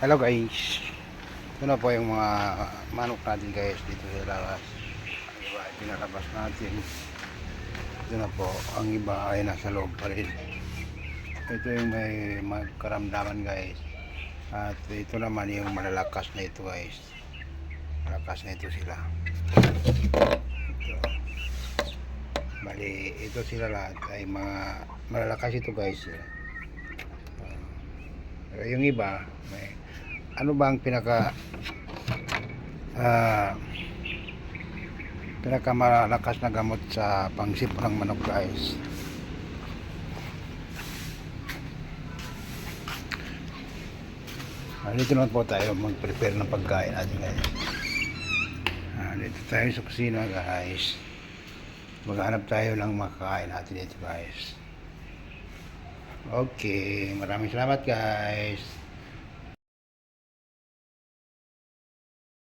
Hello guys. Ito na po yung mga manok natin guys dito sa labas. Ang iba ay pinalabas natin. Ito na po. Ang iba ay nasa loob pa rin. Ito yung may magkaramdaman guys. At ito naman yung malalakas na ito guys. Malakas na ito sila. Ito. Bali, ito sila lahat ay mga malalakas ito guys. Pero yung iba may ano ba ang pinakamalakas na gamot sa pangsip ng manok guys? Dito naman po tayo mag-prepare ng pagkain natin guys. Dito tayo sa kusina guys. Maghanap tayo ng makakain natin dito guys. Okay, maraming salamat guys.